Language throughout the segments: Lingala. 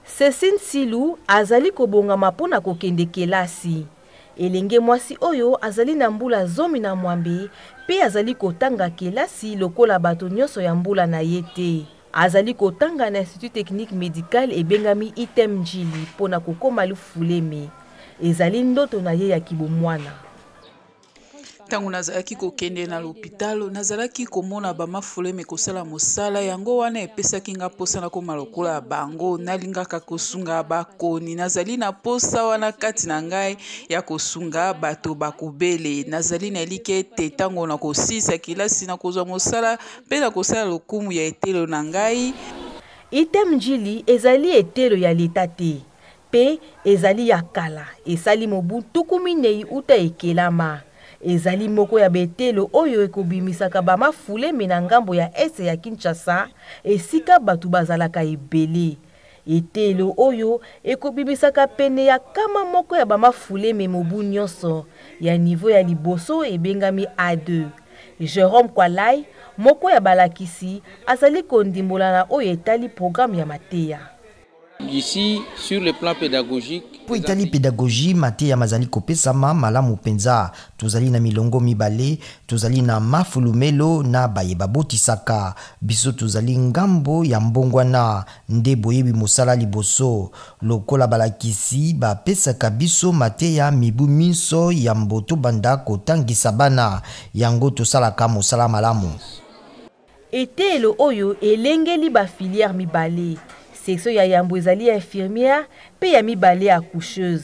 Cécile Silou azali kobongama mpona kokende kelasi. Elenge mwasi oyo azali na mbula zomi na mwambe pe azali kotanga kelasi lokola bato nyonso ya mbula na ye te. Azali kotanga na Institut Technique Médical ebengami ITEM Njili mpona kokoma lufuleme. Ezali ndoto na ye ya kibomwana. Tangu nazalaki kokende na l'hôpital, nazalaki komona ba mafuleme kosala mosala yango wana epesaki nga posa na koma lokola bango nalingaka kosunga bakoni nazali na posa wana kati na ngai ya kosunga bato bakubele nazali na like te tango na kosisa kilasi na kozwa mosala pe na kosala lokumu ya etelo na ngai. ITEM Njili ezali etelo ya leta te pe ezali ya kala esali mobu tuku minei uta ekelama. Ezali moko ya betelo oyo ekobimisaka ba mafuleme na ngambo ya este ya Kinshasa esika batu bazalaka ebele. Etelo oyo ekobimisaka pene ya kama moko ya ba mafuleme mobu nyonso ya niveau ya liboso ebengami A2. Jérôme Kwalai moko ya balakisi azali kondimbola na oyo etali programme ya mateya. Ici, sur le plan pédagogique, pour itali pédagogie mateya mazali kopesama malamu penza tozali na milongo mibale tozali na mafulumelo na bayeba botisaka biso tozali ngambo ya mbongwana nde boyebi mosala liboso lokola balakisi bapesaka biso mateya mibu miso ya mboto banda kotangisa bana yango tosalaka mosala malamu. Etelo oyo elengeli ba filière mibale. Section ya yambo ezali infirmière pe ya mibale accoucheuse.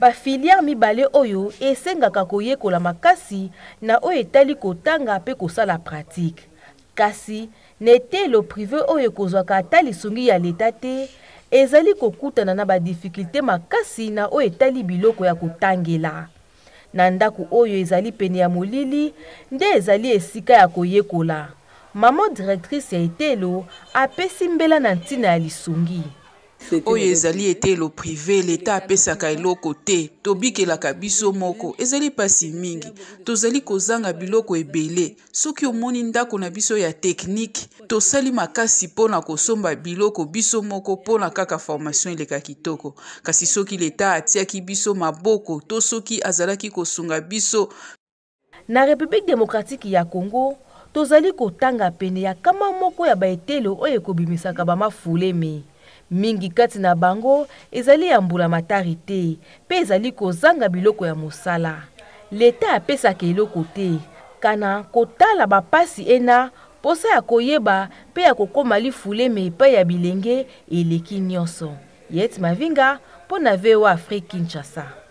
Ba filière mibale oyo esengaka koyekola makasi na oyo etali kotanga pe kosala pratique. Kasi netelo privé oyo kozwaka ata lisungi ya leta te ezali kokutana na ba difficulté makasi na oyo etali biloko ya kotangela. Na ndako oyo ezali pene ya molili nde ezali esika ya koyekola. Maman directrice ya etelo apesi mbela na ntina ya lisungi. Oyo ezali etelo privé leta apesaka eloko te tobikelaka biso moko ezali pasi mingi tozali kozanga biloko ebele soki omoni ndako na biso ya technique tosali makasi pona kosomba biloko biso moko pona kaka formation eleka kitoko kasi soki leta atiaki biso maboko to soki azalaki kosunga biso. Na République démocratique ya Congo tozali kotanga pene ya kama moko ya baetelo oyo ekobimisaka ba mafuleme. Mingi kati na bango ezali ya mbula matari te pe ezali kozanga biloko ya mosala. Leta apesaka eloko te kana kotala bapasi ena posa ya koyeba pe ya kokoma lifuleme epai ya bilenge eleki nyonso. Yet Mavinga mpo na VOA Afrique Kinshasa.